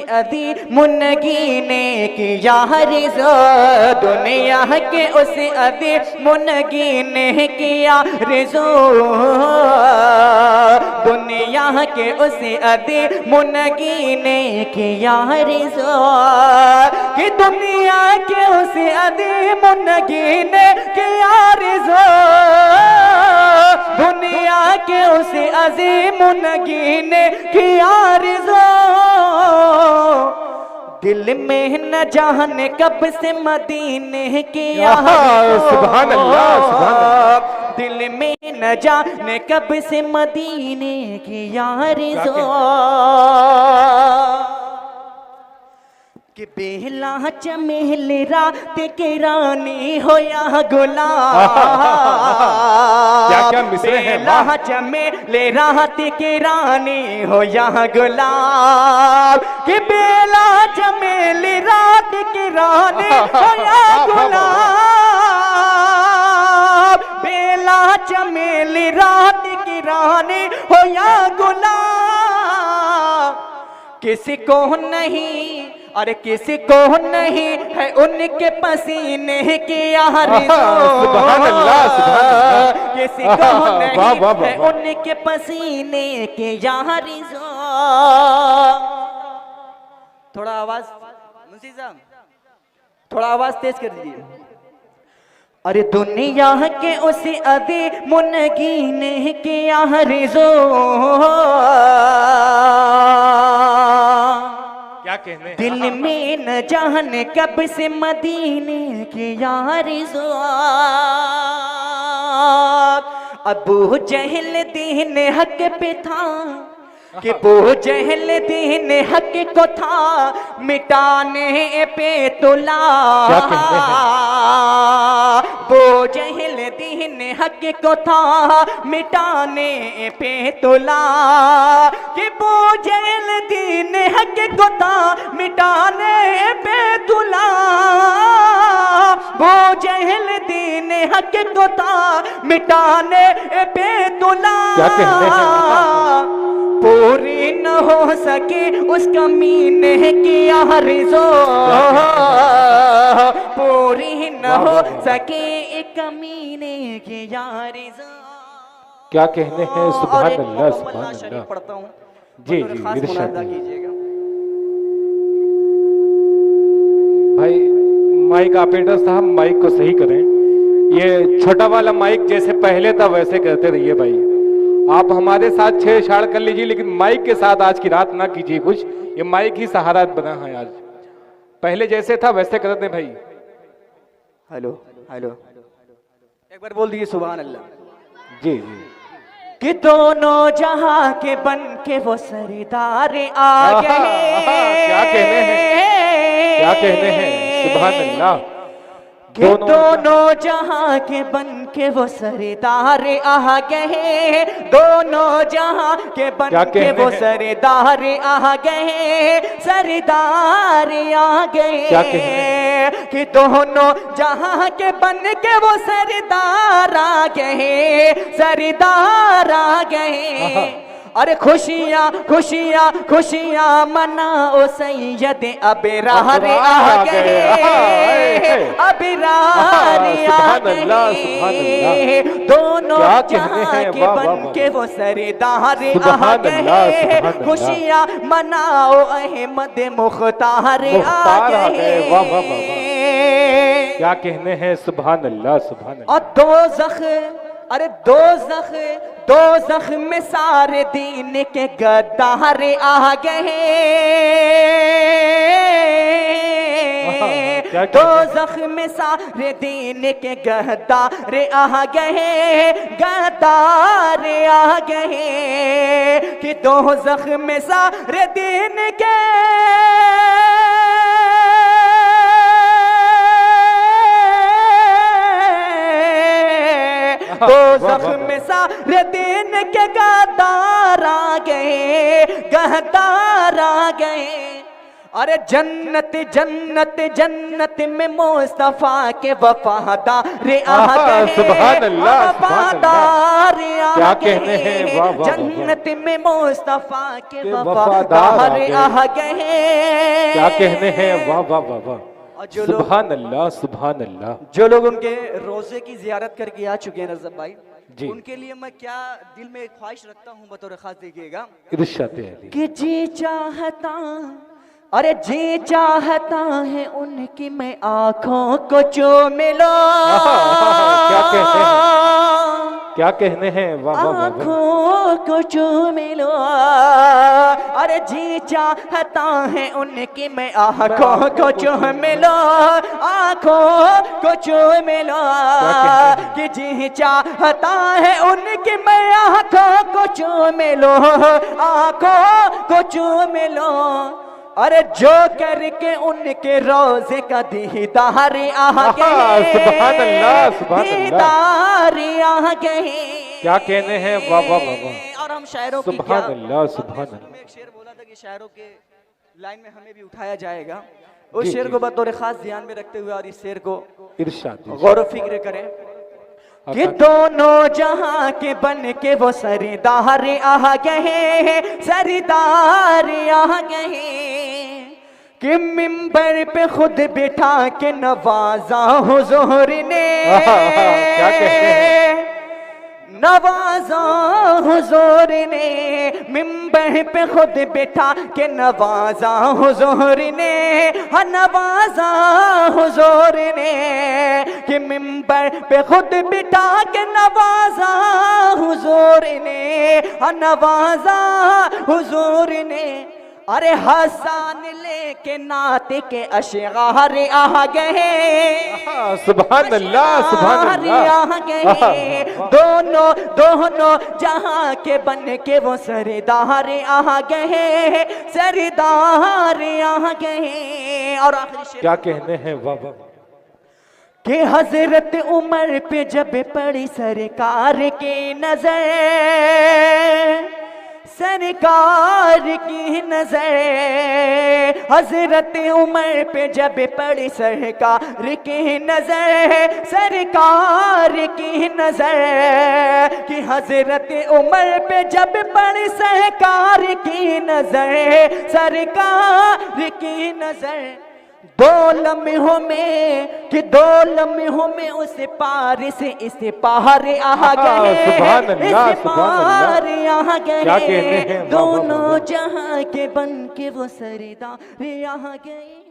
अदी मुनगी ने किया रिज़ो, दुनिया के उस अदी मुनगी ने किया रिज़ो, दुनिया के उस अदी मुनगी ने किया रिज़ो, कि दुनिया के उस अदी मुनगी ने किया रिज़ो, दुनिया के उस अजीम मुनगी ने किया रिज़ो, दिल में न जाने कब से मदीने किया रिज़ो, सुभान अल्लाह सुभान अल्लाह, दिल में न जाने कब से मदीने किया रिज़ो, कि बेला चमेल रात के रानी हो या गुलाब, क्या मिसरे हैं, बेला चमेल रात के रानी हो या गुलाब, कि बेला चमेल रात के रानी हो या गुलाब, बेला चमेल रात की रानी हो या गुलाब, किसी को नहीं, अरे किसी को नहीं है उनके पसीने की आरज़ू, सुभान अल्लाह सुभान अल्लाह, किसी को नहीं है उनके पसीने की आरज़ू। थोड़ा आवाज मुंशी साहब, थोड़ा आवाज तेज कर दीजिए। अरे दुनिया के उस अदी मुनगी ने किया रिज़ो, क्या कहने, दिल में न जाने कब से मदीने की आरज़ू, अबू जहल दीन हक पे था, कि अबू जहल दीन हक को था मिटाने पे तुला, अबू जहल दीन हक को था मिटाने पे तुला, कि अबू जहल दीन हक को था मिटाने पे तुला, अबू जहल दीन हक को था मिटाने पे तुला, पूरी न हो सके उस कमीने की आरज़ू, पूरी न हो सके एक कमीने की आरज़ू। क्या कहने हैं, सुभान अल्लाह सुभान अल्लाह। पढ़ता हूँ जी जी मुनादा कीजिएगा। भाई माइक ऑपरेटर साहब माइक को सही करें, ये छोटा वाला माइक जैसे पहले था वैसे करते रहिए भाई, आप हमारे साथ छेड़छाड़ कर लीजिए लेकिन माइक के साथ आज की रात ना कीजिए कुछ, ये माइक ही सहारा बना है आज, पहले जैसे था वैसे कर दे भाई। हेलो हेलो, एक बार बोल दीजिए सुभान अल्लाह। जी जी, कि दोनों जहां के बन के वो सरदार आ गए, क्या कहने हैं, क्या कहने हैं, सुभान अल्लाह, कि दोनों जहां के बन के वो सरदार आ गए, दोनों जहां के बन के वो सरदार आ गए, सरदार आ गए, कि दोनों जहां के बन के वो सरदार आ गए, सरदार आ गए। अरे खुशियाँ खुशियाँ खुशियाँ मनाओ सैयद अबरार आ गए, अबरार आ गए, दोनों जहां के बन के वो सरदार आ गए, खुशियाँ मनाओ अहमद मुख्तार आ गए। क्या कहने हैं, सुभान अल्लाह सुभान अल्लाह। और दोज़ख, अरे दोज़ख में सारे दीन के गद्दार आ गए, दोज़ख में सारे दीन के गद्दार आ गए, गद्दार आ गए, कि दोज़ख में सारे दीन के दोज़ख में सारे दिन के गद्दार आ गए, गद्दार आ गए। अरे जन्नत जन्नत जन्नत में मुस्तफा के वफादार आ गए, सुभान अल्लाह, वफादार आ क्या गए, कहने हैं, वाह, वाह, वाह। जन्नत में मुस्तफा के वफादार वफादार आ आ गए। क्या कहने हैं, वाह वाह वाह वाह, और जो लोग सुभान अल्लाह सुभान अल्लाह। जो लोग उनके रोजे की जियारत करके आ चुके हैं नजर भाई, जी। उनके लिए मैं क्या दिल में एक ख्वाहिश रखता हूँ बतौर खास, देखिएगा इरशाद अली। कि जी चाहता, अरे जी चाहता है उनकी मैं आंखों को चूम लो। क्या कहते हैं, क्या कहने हैं, वाह वाह वाह वाह। आंखों को चूम लो, अरे जी चाहता है उनकी मैं आंखों को चूम लो, आंखों को चूम लो। कि जी चाहता है उनकी मैं आंखों को चूम लो, आंखों को चूम लो। अरे जो करके उनके रोजे का दीदार आ गए, सुभान अल्लाह सुभान अल्लाह, दीदार आ गए। क्या कहने हैं, वाह वाह वाह वाह। और हम शायरों की सुभान क्या, अल्लाह सुभान अल्लाह। मैं एक शेर बोला था कि शायरों के लाइन में हमें भी उठाया जाएगा, उस शेर को बतौर खास ध्यान में रखते हुए और इस शेर को इरशाद गौर फिक्र करें कि दोनों जहां के बन के वो सरदार आ गए, सरदार आ गए। कि मिंबर पे खुद बिठा के नवाजा हुजूर ने, क्या कहते हैं, नवाजा हुजूर ने, मिंबर पे खुद बिठा के नवाजा हुजूर ने, हाँ नवाजा हुजूर ने। कि मिंबर पे खुद बिठा के नवाजा हुजूर ने, हाँ नवाजा हुजूर ने। अरे हसन लेके नाते के अशगार आ गए, सुभान अल्लाह सुभान अल्लाह। आ गए। दोनों दोनों जहां के बन के वो सरदार आ गए, सरदार आ गए। और आखिरी शेर क्या कहने हैं, वाह वाह। कि हजरत उमर पे जब पड़ी सरकार की नजर, सरकार की नजर, हजरत उमर पे जब पड़ी सरकार की नजर, सरकार की नजर। कि हजरत उमर पे जब पड़ी सरकार की नजर, सरकार की नजर। दो लम्हों में, कि दो लम्हों में उस पार से इस पार आ गए, सुभान अल्लाह, इस सुभान पार आ गए। क्या कहने हैं, वाह, वाह, वाह, दोनों वाह। जहां के बन के वो सरदार आ गए।